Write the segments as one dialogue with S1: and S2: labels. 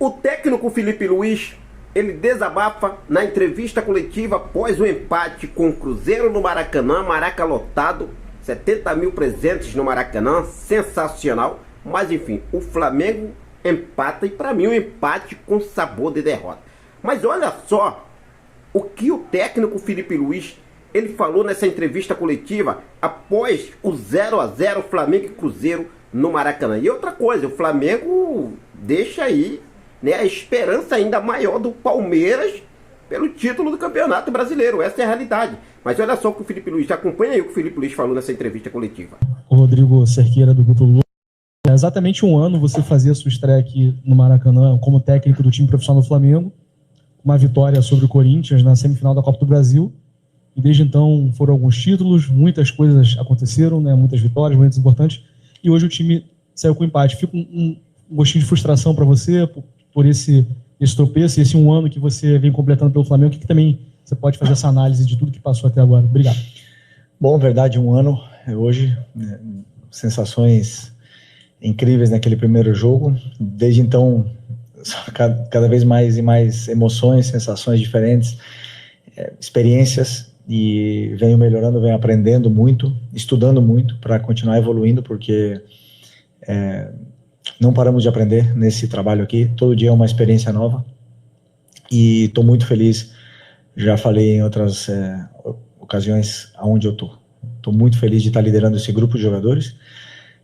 S1: O técnico Felipe Luiz, ele desabafa na entrevista coletiva após o empate com o Cruzeiro no Maracanã, Maraca lotado, 70 mil presentes no Maracanã, sensacional. Mas enfim, o Flamengo empata e para mim um empate com sabor de derrota. Mas olha só o que o técnico Felipe Luiz ele falou nessa entrevista coletiva após o 0-0 Flamengo e Cruzeiro no Maracanã. E outra coisa, o Flamengo deixa aí, né, a esperança ainda maior do Palmeiras pelo título do Campeonato Brasileiro. Essa é a realidade. Mas olha só o que o Felipe Luiz, acompanha aí o que o Felipe Luiz falou nessa entrevista coletiva.
S2: O Rodrigo Cerqueira do Grupo Lula. Há exatamente um ano você fazia sua estreia aqui no Maracanã como técnico do time profissional do Flamengo, uma vitória sobre o Corinthians na semifinal da Copa do Brasil. E desde então foram alguns títulos, muitas coisas aconteceram, né, muitas vitórias, momentos importantes. E hoje o time saiu com empate. Fica um gostinho de frustração para você por esse tropeço, esse um ano que você vem completando pelo Flamengo. O que também você pode fazer essa análise de tudo que passou até agora? Obrigado.
S3: Bom, verdade, um ano hoje, sensações incríveis naquele primeiro jogo. Desde então, cada vez mais e mais emoções, sensações diferentes, experiências, e venho melhorando, venho aprendendo muito, estudando muito para continuar evoluindo, porque não paramos de aprender nesse trabalho aqui. Todo dia é uma experiência nova e estou muito feliz. Já falei em outras ocasiões aonde eu estou. Estou muito feliz de estar liderando esse grupo de jogadores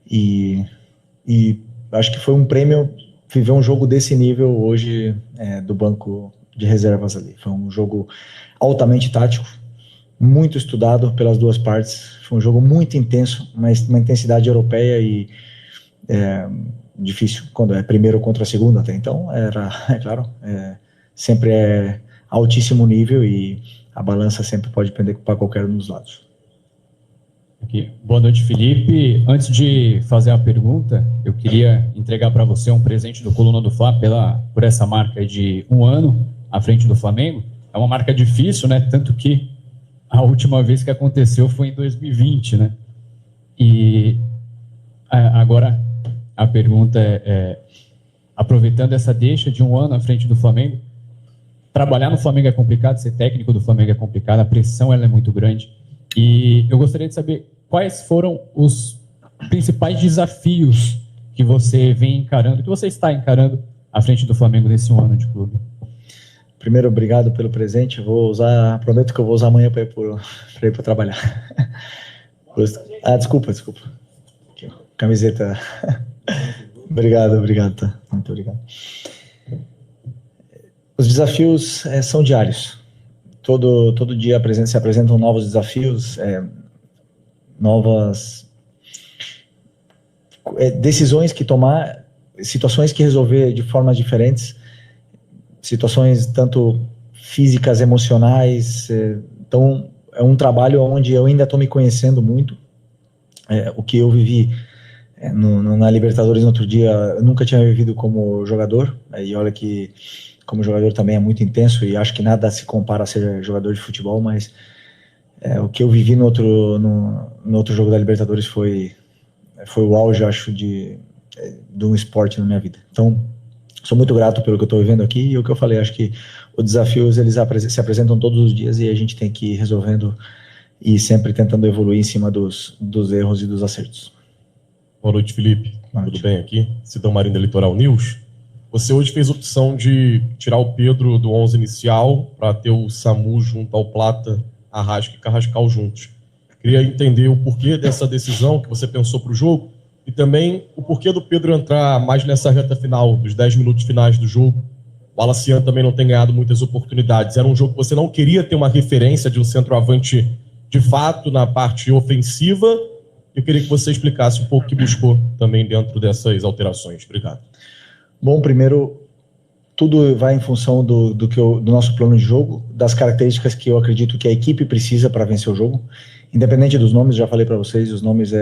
S3: e acho que foi um prêmio viver um jogo desse nível hoje do banco de reservas ali. Foi um jogo altamente tático, muito estudado pelas duas partes. Foi um jogo muito intenso, mas uma intensidade europeia e difícil quando é primeiro contra a segunda. Até então era, claro, sempre é altíssimo nível e a balança sempre pode pender para qualquer um dos lados.
S4: Aqui. Boa noite, Felipe. Antes de fazer a pergunta, eu queria entregar para você um presente do Coluna do Fla por essa marca de um ano à frente do Flamengo. É uma marca difícil, né? Tanto que a última vez que aconteceu foi em 2020, né? E agora a pergunta aproveitando essa deixa de um ano à frente do Flamengo, trabalhar no Flamengo é complicado, ser técnico do Flamengo é complicado, a pressão ela é muito grande. E eu gostaria de saber quais foram os principais desafios que você vem encarando, que você está encarando à frente do Flamengo nesse um ano de clube.
S3: Primeiro, obrigado pelo presente. Prometo que eu vou usar amanhã para ir para trabalhar. Desculpa. Aqui, camiseta. Obrigado, tá? Muito obrigado. Os desafios são diários. Todo dia se apresentam novos desafios, novas decisões que tomar, situações que resolver de formas diferentes, situações tanto físicas, emocionais. Então, é um trabalho onde eu ainda estou me conhecendo muito. O que eu vivi na Libertadores no outro dia, eu nunca tinha vivido como jogador, e olha que como jogador também é muito intenso e acho que nada se compara a ser jogador de futebol, mas o que eu vivi no outro jogo da Libertadores foi o auge, acho, de um esporte na minha vida. Então, sou muito grato pelo que eu estou vivendo aqui e o que eu falei, acho que os desafios eles se apresentam todos os dias e a gente tem que ir resolvendo e sempre tentando evoluir em cima dos erros e dos acertos.
S5: Boa noite, Felipe. Tudo bem aqui? Sidão Marinho da Litoral News. Você hoje fez a opção de tirar o Pedro do 11 inicial para ter o Samu junto ao Plata, Arrasca e Carrascal juntos. Queria entender o porquê dessa decisão que você pensou para o jogo e também o porquê do Pedro entrar mais nessa reta final, dos 10 minutos finais do jogo. O Alaciano também não tem ganhado muitas oportunidades. Era um jogo que você não queria ter uma referência de um centroavante de fato na parte ofensiva. Eu queria que você explicasse um pouco o que buscou também dentro dessas alterações. Obrigado.
S3: Bom, primeiro, tudo vai em função do nosso plano de jogo, das características que eu acredito que a equipe precisa para vencer o jogo. Independente dos nomes, já falei para vocês, os nomes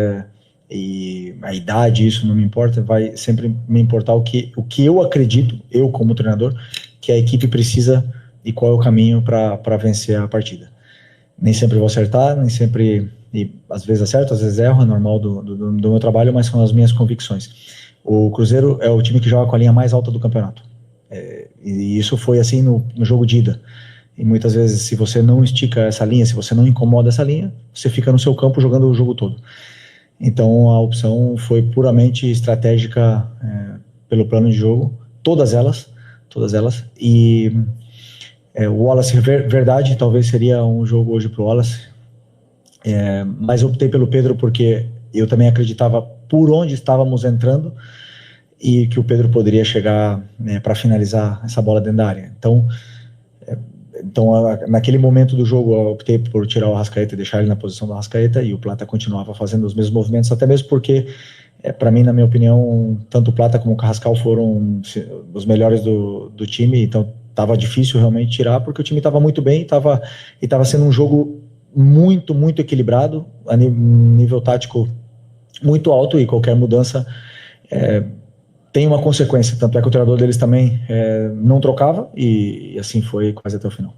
S3: e a idade, isso não me importa, vai sempre me importar o que eu acredito, eu como treinador, que a equipe precisa e qual é o caminho para vencer a partida. Nem sempre vou acertar, nem sempre, e às vezes acerto, às vezes erro, é normal do meu trabalho, mas são as minhas convicções. O Cruzeiro é o time que joga com a linha mais alta do campeonato. E isso foi assim no jogo de ida. E muitas vezes, se você não estica essa linha, se você não incomoda essa linha, você fica no seu campo jogando o jogo todo. Então a opção foi puramente estratégica pelo plano de jogo, todas elas. E o Wallace, verdade, talvez seria um jogo hoje para o Wallace, mas eu optei pelo Pedro porque eu também acreditava por onde estávamos entrando e que o Pedro poderia chegar para finalizar essa bola dentro da área. Então, naquele momento do jogo, eu optei por tirar o Arrascaeta e deixar ele na posição do Arrascaeta, e o Plata continuava fazendo os mesmos movimentos, até mesmo porque, para mim, na minha opinião, tanto o Plata como o Carrascal foram os melhores do time, então estava difícil realmente tirar, porque o time estava muito bem e estava sendo um jogo muito, muito equilibrado, a nível tático muito alto, e qualquer mudança tem uma consequência, tanto é que o treinador deles também não trocava, e assim foi quase até o final.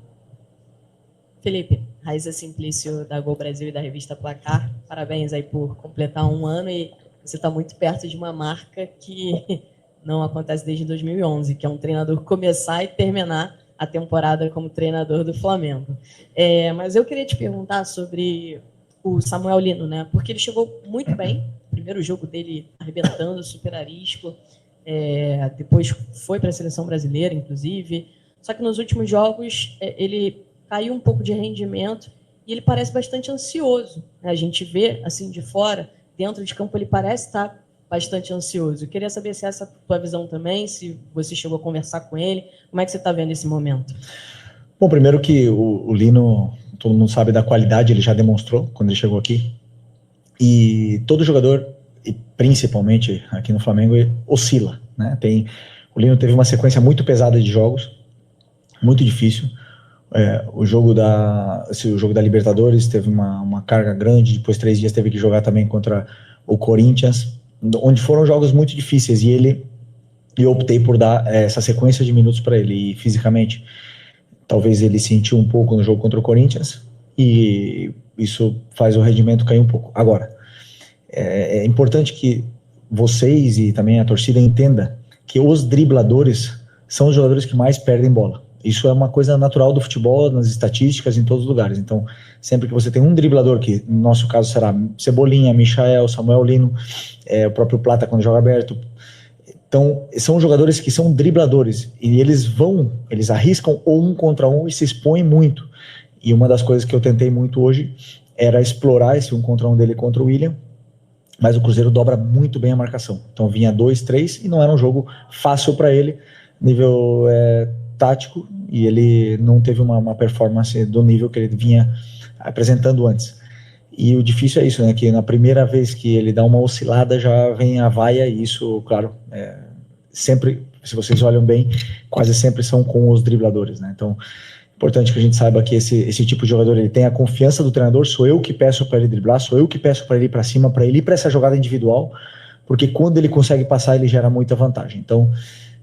S6: Felipe, Raíssa Simplício da Gol Brasil e da revista Placar, parabéns aí por completar 1 ano, e você está muito perto de uma marca que não acontece desde 2011, que é um treinador começar e terminar a temporada como treinador do Flamengo. Mas eu queria te perguntar sobre o Samuel Lino, né? Porque ele chegou muito bem, primeiro jogo dele arrebentando, super arisco, depois foi para a seleção brasileira, inclusive, só que nos últimos jogos ele caiu um pouco de rendimento e ele parece bastante ansioso, né? A gente vê assim de fora, dentro de campo ele parece estar bastante ansioso. Eu queria saber se essa é a tua visão também, se você chegou a conversar com ele, como é que você está vendo esse momento?
S3: Bom, primeiro que o Lino, todo mundo sabe da qualidade, ele já demonstrou quando ele chegou aqui, e todo jogador, e principalmente aqui no Flamengo, oscila, né? O Lino teve uma sequência muito pesada de jogos, muito difícil. O jogo da Libertadores teve uma carga grande, depois 3 dias teve que jogar também contra o Corinthians, onde foram jogos muito difíceis, e eu optei por dar essa sequência de minutos para ele, e fisicamente talvez ele sentiu um pouco no jogo contra o Corinthians, e isso faz o rendimento cair um pouco. Agora, é importante que vocês e também a torcida entenda que os dribladores são os jogadores que mais perdem bola. Isso é uma coisa natural do futebol, nas estatísticas, em todos os lugares. Então, sempre que você tem um driblador, que no nosso caso será Cebolinha, Michael, Samuel Lino, o próprio Plata quando joga aberto. Então, são jogadores que são dribladores, e eles arriscam ou 1 contra 1 e se expõem muito. E uma das coisas que eu tentei muito hoje era explorar esse 1 contra 1 dele contra o William, mas o Cruzeiro dobra muito bem a marcação. Então vinha 2, 3 e não era um jogo fácil para ele, nível tático, e ele não teve uma performance do nível que ele vinha apresentando antes. E o difícil é isso, né, que na primeira vez que ele dá uma oscilada já vem a vaia, e isso, claro, sempre, se vocês olham bem, quase sempre são com os dribladores, né? Então, importante que a gente saiba que esse tipo de jogador, ele tem a confiança do treinador, sou eu que peço para ele driblar, sou eu que peço para ele ir para cima, para ele ir para essa jogada individual, porque quando ele consegue passar, ele gera muita vantagem. Então,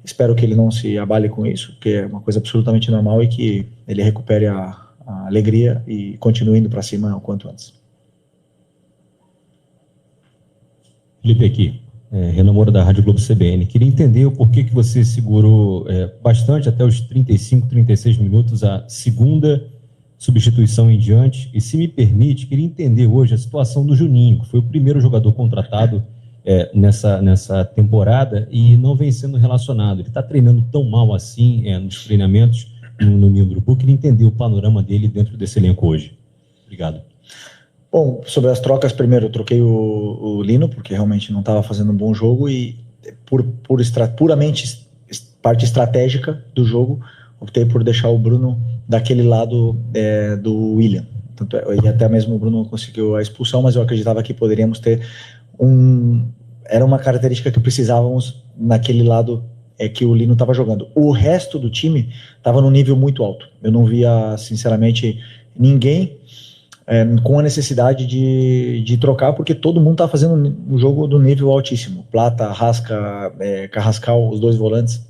S3: espero que ele não se abale com isso, que é uma coisa absolutamente normal, e que ele recupere a alegria e continue indo para cima o quanto antes.
S7: Felipe aqui, Renan Moura da Rádio Globo CBN. Queria entender o porquê que você segurou bastante, até os 35, 36 minutos, a segunda substituição em diante. E se me permite, queria entender hoje a situação do Juninho, que foi o primeiro jogador contratado nessa temporada e não vem sendo relacionado. Ele está treinando tão mal assim nos treinamentos no Ninho do Urubu. Queria entender o panorama dele dentro desse elenco hoje. Obrigado.
S3: Bom, sobre as trocas, primeiro eu troquei o Lino, porque realmente não estava fazendo um bom jogo, e puramente parte estratégica do jogo, optei por deixar o Bruno daquele lado do William. E até mesmo o Bruno conseguiu a expulsão, mas eu acreditava que poderíamos ter era uma característica que precisávamos naquele lado que o Lino estava jogando. O resto do time estava num nível muito alto. Eu não via, sinceramente, ninguém com a necessidade de trocar, porque todo mundo estava fazendo um jogo do nível altíssimo. Plata, Rasca, Carrascal, os 2 volantes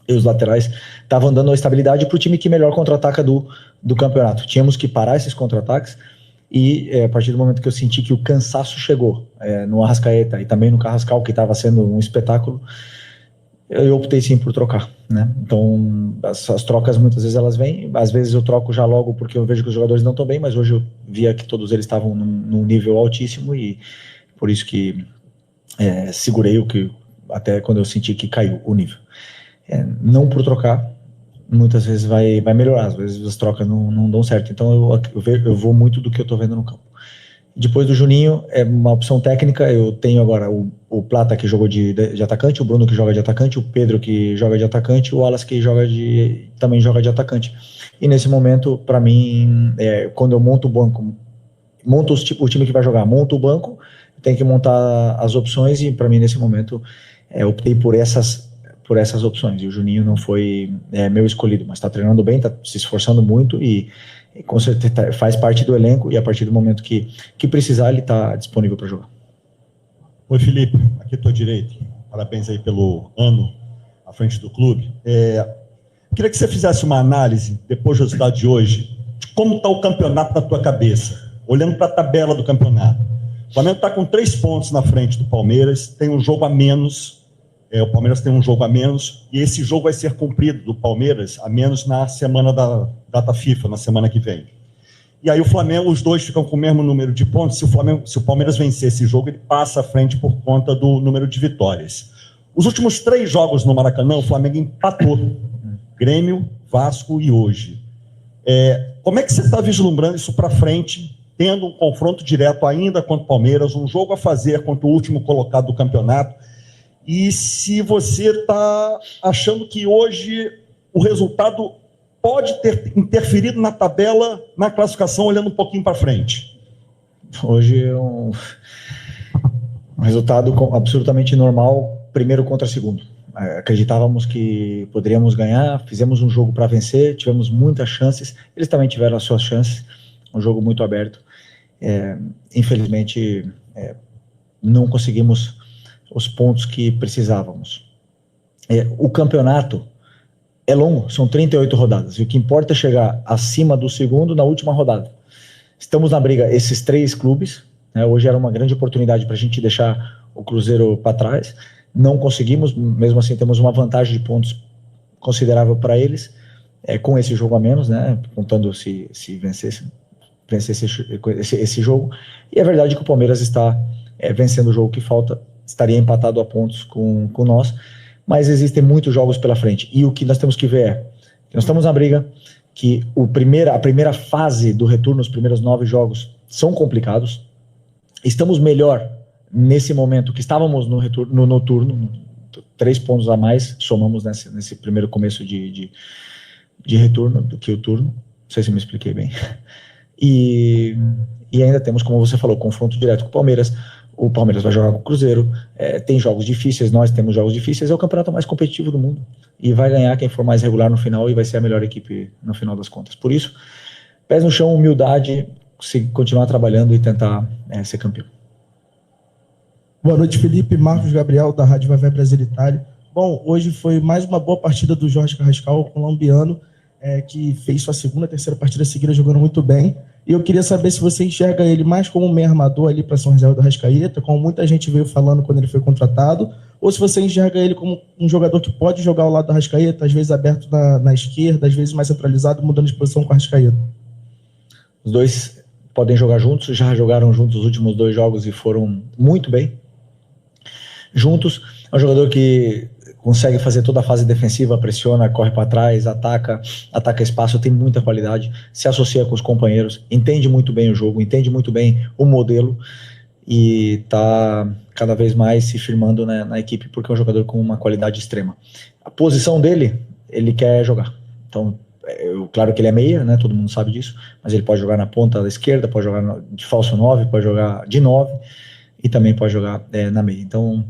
S3: e os laterais estavam dando a estabilidade para o time que melhor contra-ataca do campeonato. Tínhamos que parar esses contra-ataques, e a partir do momento que eu senti que o cansaço chegou no Arrascaeta e também no Carrascal, que estava sendo um espetáculo, eu optei sim por trocar, né? Então, as trocas muitas vezes elas vêm, às vezes eu troco já logo porque eu vejo que os jogadores não estão bem, mas hoje eu via que todos eles estavam num nível altíssimo e por isso que segurei o que até quando eu senti que caiu o nível. Não por trocar, muitas vezes vai melhorar, às vezes as trocas não dão certo, então eu vou muito do que eu estou vendo no campo. Depois do Juninho, é uma opção técnica, eu tenho agora o Plata que jogou de atacante, o Bruno que joga de atacante, o Pedro que joga de atacante, o Wallace que também joga de atacante. E nesse momento, para mim, quando eu monto o banco, monto o time que vai jogar, monto o banco, tem que montar as opções e para mim nesse momento eu optei por essas opções. E o Juninho não foi meu escolhido, mas está treinando bem, está se esforçando muito e com certeza faz parte do elenco e a partir do momento que precisar ele está disponível para jogar.
S8: Oi, Felipe, aqui à tua direita. Parabéns aí pelo ano à frente do clube. Queria que você fizesse uma análise, depois do resultado de hoje, de como está o campeonato na tua cabeça, olhando para a tabela do campeonato. O Flamengo está com 3 pontos na frente do Palmeiras, tem um jogo a menos. O Palmeiras tem um jogo a menos e esse jogo vai ser cumprido do Palmeiras a menos na semana da data FIFA, na semana que vem. E aí o Flamengo, os dois ficam com o mesmo número de pontos. Se o Palmeiras vencer esse jogo, ele passa à frente por conta do número de vitórias. Os últimos 3 jogos no Maracanã, o Flamengo empatou. Grêmio, Vasco e hoje. Como é que você está vislumbrando isso para frente, tendo um confronto direto ainda contra o Palmeiras, um jogo a fazer contra o último colocado do campeonato? E se você está achando que hoje o resultado pode ter interferido na tabela, na classificação, olhando um pouquinho para frente?
S3: Hoje é um resultado absolutamente normal, primeiro contra segundo. Acreditávamos que poderíamos ganhar, fizemos um jogo para vencer, tivemos muitas chances, eles também tiveram as suas chances, um jogo muito aberto. Infelizmente, não conseguimos os pontos que precisávamos. O campeonato é longo, são 38 rodadas, e o que importa é chegar acima do segundo na última rodada. Estamos na briga, esses 3 clubes, né? Hoje era uma grande oportunidade para a gente deixar o Cruzeiro para trás, não conseguimos, mesmo assim temos uma vantagem de pontos considerável para eles, com esse jogo a menos, né? Contando se vencesse esse jogo, e é verdade que o Palmeiras está vencendo o jogo que falta, estaria empatado a pontos com nós, mas existem muitos jogos pela frente, e o que nós temos que ver é que nós estamos na briga, que a primeira fase do retorno, os primeiros 9 jogos são complicados, estamos melhor nesse momento que estávamos no turno, 3 pontos a mais somamos nesse primeiro começo de retorno do que o turno, não sei se eu me expliquei bem, e ainda temos, como você falou, confronto direto com o Palmeiras vai jogar com o Cruzeiro, tem jogos difíceis, nós temos jogos difíceis, é o campeonato mais competitivo do mundo, e vai ganhar quem for mais regular no final, e vai ser a melhor equipe no final das contas. Por isso, pés no chão, humildade, continuar trabalhando e tentar ser campeão.
S9: Boa noite, Felipe. Marcos Gabriel, da Rádio Vai Vai Brasil Itália. Bom, hoje foi mais uma boa partida do Jorge Carrascal, o colombiano, que fez sua segunda, terceira partida seguida jogando muito bem. E eu queria saber se você enxerga ele mais como um meio armador ali para São José do Arrascaeta, como muita gente veio falando quando ele foi contratado, ou se você enxerga ele como um jogador que pode jogar ao lado do Arrascaeta, às vezes aberto na esquerda, às vezes mais centralizado, mudando de posição com o Arrascaeta.
S3: Os dois podem jogar juntos, já jogaram juntos os últimos 2 jogos e foram muito bem juntos. É um jogador que consegue fazer toda a fase defensiva, pressiona, corre para trás, ataca espaço, tem muita qualidade, se associa com os companheiros, entende muito bem o jogo, entende muito bem o modelo e está cada vez mais se firmando na equipe, porque é um jogador com uma qualidade extrema. A posição dele, ele quer jogar. Então, claro que ele é meia, né, todo mundo sabe disso, mas ele pode jogar na ponta da esquerda, pode jogar de falso 9, pode jogar de 9 e também pode jogar na meia. Então,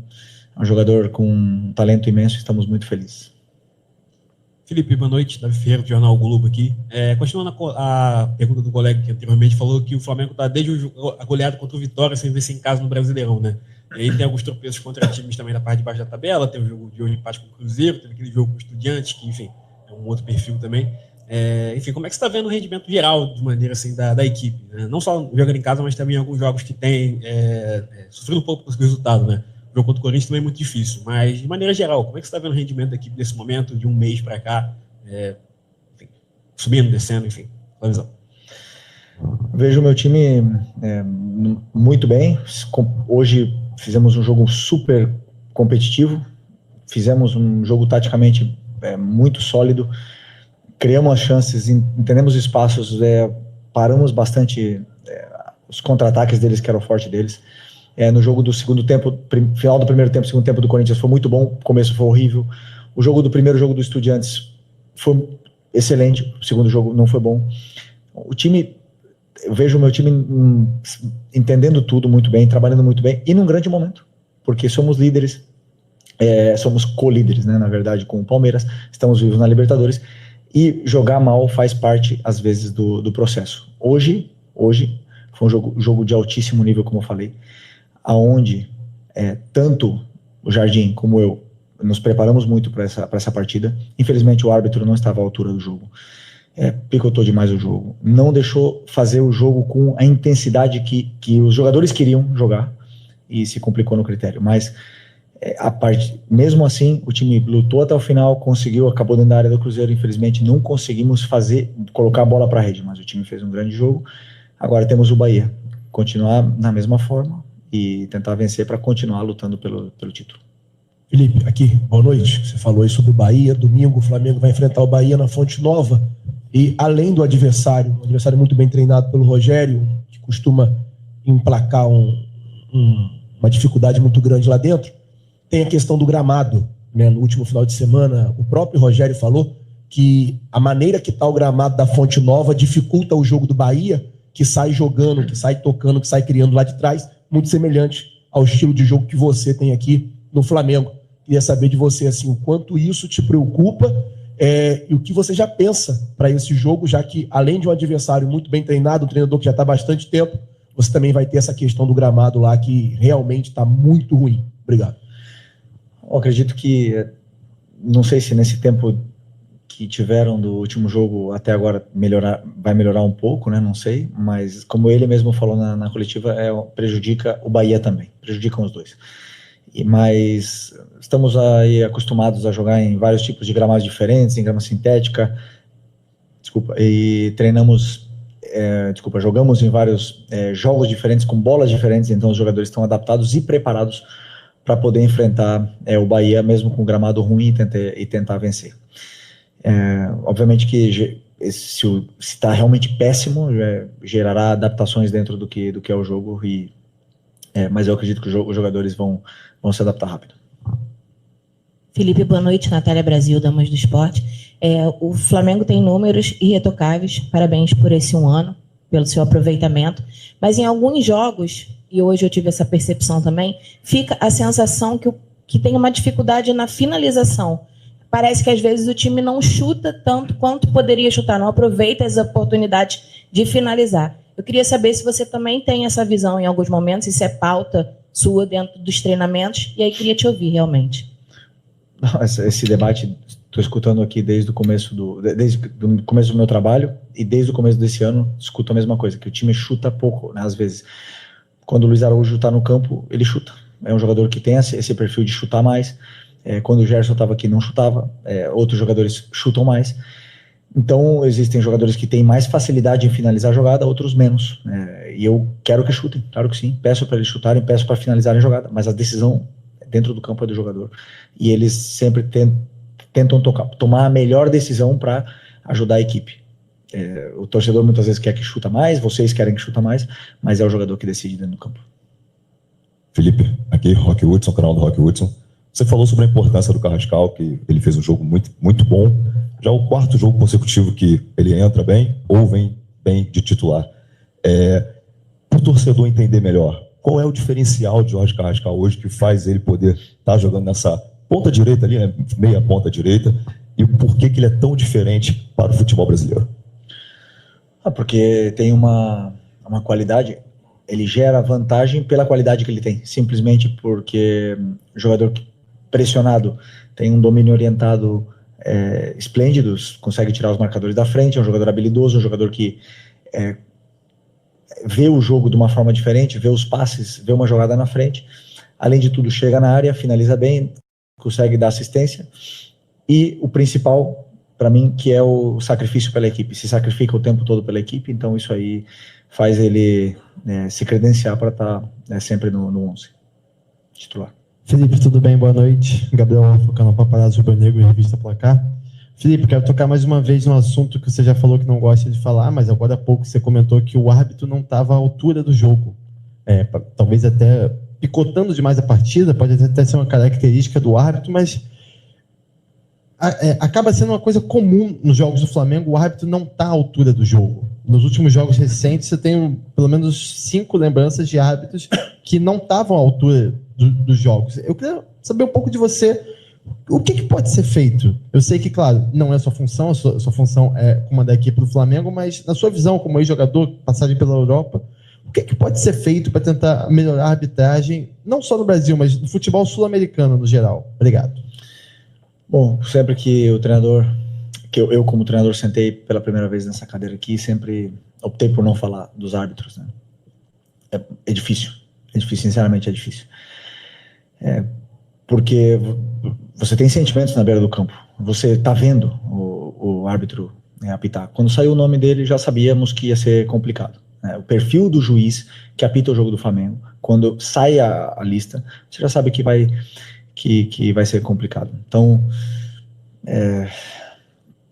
S3: é um jogador com um talento imenso, estamos muito felizes.
S10: Felipe, boa noite. Davi Ferreira, do Jornal o Globo aqui. Continuando a pergunta do colega que anteriormente falou que o Flamengo está desde a goleada contra o Vitória sem vencer em casa no Brasileirão, né? E aí tem alguns tropeços contra times também na parte de baixo da tabela, tem o jogo de hoje empate com o Cruzeiro, teve aquele jogo com o Estudiantes, que, enfim, é um outro perfil também. Enfim, como é que você está vendo o rendimento geral, de maneira assim, da equipe? Né? Não só jogando em casa, mas também em alguns jogos que tem sofrido um pouco com o resultado, né? O jogo contra o Corinthians também é muito difícil, mas de maneira geral, como é que você está vendo o rendimento da equipe nesse momento, de um mês para cá, enfim, subindo, descendo, enfim, qual a visão?
S3: Vejo o meu time muito bem. Hoje fizemos um jogo super competitivo, fizemos um jogo taticamente muito sólido, criamos as chances, entendemos espaços, paramos bastante os contra-ataques deles, que era o forte deles. No jogo do segundo tempo, final do primeiro tempo, segundo tempo do Corinthians foi muito bom, o começo foi horrível. O jogo do primeiro jogo do Estudiantes foi excelente, o segundo jogo não foi bom. O time, eu vejo o meu time entendendo tudo muito bem, trabalhando muito bem, e num grande momento, porque somos líderes, somos co-líderes, né, na verdade, com o Palmeiras, estamos vivos na Libertadores, e jogar mal faz parte, às vezes, do processo. Hoje foi um jogo de altíssimo nível, como eu falei, aonde tanto o Jardim como eu nos preparamos muito para essa partida. Infelizmente, o árbitro não estava à altura do jogo. Picotou demais o jogo. Não deixou fazer o jogo com a intensidade que os jogadores queriam jogar e se complicou no critério. Mas, mesmo assim, o time lutou até o final, conseguiu, acabou dentro da área do Cruzeiro. Infelizmente, não conseguimos colocar a bola para a rede, mas o time fez um grande jogo. Agora temos o Bahia. Continuar na mesma forma e tentar vencer para continuar lutando pelo título.
S9: Felipe, aqui, boa noite. Você falou aí sobre o Bahia. Domingo o Flamengo vai enfrentar o Bahia na Fonte Nova. E além do adversário, um adversário muito bem treinado pelo Rogério, que costuma emplacar uma dificuldade muito grande lá dentro, tem a questão do gramado. Né? No último final de semana, o próprio Rogério falou que a maneira que está o gramado da Fonte Nova dificulta o jogo do Bahia, que sai jogando, que sai tocando, que sai criando lá de trás, muito semelhante ao estilo de jogo que você tem aqui no Flamengo. Queria saber de você assim, o quanto isso te preocupa e o que você já pensa para esse jogo, já que além de um adversário muito bem treinado, um treinador que já está há bastante tempo, você também vai ter essa questão do gramado lá que realmente está muito ruim. Obrigado.
S3: Eu acredito que, não sei se nesse tempo que tiveram do último jogo até agora vai melhorar um pouco, né? Não sei, mas como ele mesmo falou na coletiva, prejudica o Bahia também, prejudicam os dois. Mas estamos aí acostumados a jogar em vários tipos de gramados diferentes, em grama sintética, e jogamos em vários jogos diferentes, com bolas diferentes, então os jogadores estão adaptados e preparados para poder enfrentar o Bahia, mesmo com gramado ruim, e tentar vencer. Obviamente que se está realmente péssimo, gerará adaptações dentro do que é o jogo, mas eu acredito que os jogadores vão se adaptar rápido.
S11: Felipe, boa noite. Natália Brasil, Damas do Esporte. O Flamengo tem números irretocáveis, parabéns por esse um ano, pelo seu aproveitamento, mas em alguns jogos, e hoje eu tive essa percepção também, fica a sensação que tem uma dificuldade na finalização. Parece que às vezes o time não chuta tanto quanto poderia chutar, não aproveita as oportunidades de finalizar. Eu queria saber se você também tem essa visão em alguns momentos, se isso é pauta sua dentro dos treinamentos, e aí queria te ouvir realmente.
S3: Esse debate, estou escutando aqui desde o começo do meu trabalho, e desde o começo desse ano, escuto a mesma coisa, que o time chuta pouco, né, às vezes. Quando o Luiz Araújo está no campo, ele chuta. É um jogador que tem esse perfil de chutar mais. Quando o Gerson estava aqui, não chutava. Outros jogadores chutam mais. Então, existem jogadores que têm mais facilidade em finalizar a jogada, outros menos. E eu quero que chutem, claro que sim. Peço para eles chutarem, peço para finalizarem a jogada. Mas a decisão dentro do campo é do jogador. E eles sempre tentam tomar a melhor decisão para ajudar a equipe. O torcedor muitas vezes quer que chuta mais, vocês querem que chuta mais, mas é o jogador que decide dentro do campo.
S12: Felipe, aqui, Rock Hudson, canal do Rock Hudson. Você falou sobre a importância do Carrascal, que ele fez um jogo muito, muito bom. Já o quarto jogo consecutivo que ele entra bem, ou vem bem de titular. Para o torcedor entender melhor, qual é o diferencial de Jorge Carrascal hoje que faz ele poder estar jogando nessa ponta direita ali, né, meia ponta direita, e por que ele é tão diferente para o futebol brasileiro?
S3: Porque tem uma qualidade, ele gera vantagem pela qualidade que ele tem, simplesmente porque o jogador pressionado tem um domínio orientado esplêndido, consegue tirar os marcadores da frente, é um jogador habilidoso, um jogador que vê o jogo de uma forma diferente, vê os passes, vê uma jogada na frente. além de tudo, chega na área, finaliza bem, consegue dar assistência, e o principal, para mim, que é o sacrifício pela equipe, se sacrifica o tempo todo pela equipe, então isso aí faz ele se credenciar para estar sempre no 11 titular.
S13: Felipe, tudo bem? Boa noite. Gabriel Focando, Paparazzo Rubro-Negro e Revista Placar. Felipe, quero tocar mais uma vez no assunto que você já falou que não gosta de falar, mas agora há pouco você comentou que o árbitro não estava à altura do jogo. Talvez até picotando demais a partida, pode até ser uma característica do árbitro, mas acaba sendo uma coisa comum nos jogos do Flamengo, o árbitro não está à altura do jogo. Nos últimos jogos recentes, você tem pelo menos 5 lembranças de árbitros que não estavam à altura dos jogos. Eu queria saber um pouco de você, o que pode ser feito? Eu sei que, claro, não é a sua função, a sua função é comandar a equipe do Flamengo, mas na sua visão como ex-jogador, passagem pela Europa, o que pode ser feito para tentar melhorar a arbitragem, não só no Brasil, mas no futebol sul-americano no geral? Obrigado.
S3: Bom, sempre que o treinador, que eu como treinador sentei pela primeira vez nessa cadeira aqui, sempre optei por não falar dos árbitros, né? É difícil, sinceramente é difícil. Porque você tem sentimentos na beira do campo, você está vendo o árbitro apitar. Quando saiu o nome dele, já sabíamos que ia ser complicado. O perfil do juiz que apita o jogo do Flamengo, quando sai a lista, você já sabe que vai ser complicado. Então, o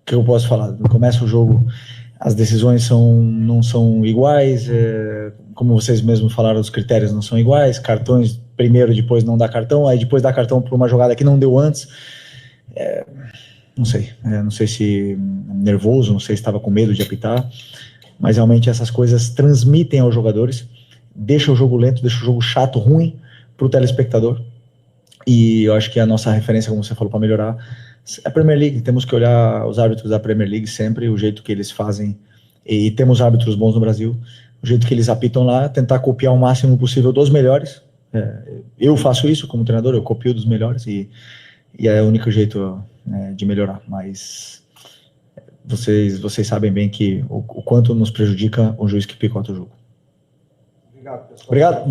S3: que eu posso falar? Começa o jogo, as decisões não são iguais, como vocês mesmos falaram, os critérios não são iguais, cartões primeiro, depois não dá cartão, aí depois dá cartão por uma jogada que não deu antes. Não sei se nervoso, não sei se estava com medo de apitar, mas realmente essas coisas transmitem aos jogadores, deixa o jogo lento, deixa o jogo chato, ruim para o telespectador. E eu acho que a nossa referência, como você falou, para melhorar, é a Premier League. Temos que olhar os árbitros da Premier League sempre, o jeito que eles fazem, e temos árbitros bons no Brasil, o jeito que eles apitam lá, tentar copiar o máximo possível dos melhores. Eu faço isso como treinador, eu copio dos melhores, e é o único jeito de melhorar. Mas vocês sabem bem que o quanto nos prejudica o juiz que picota o jogo.
S9: Obrigado, pessoal.
S3: Obrigado.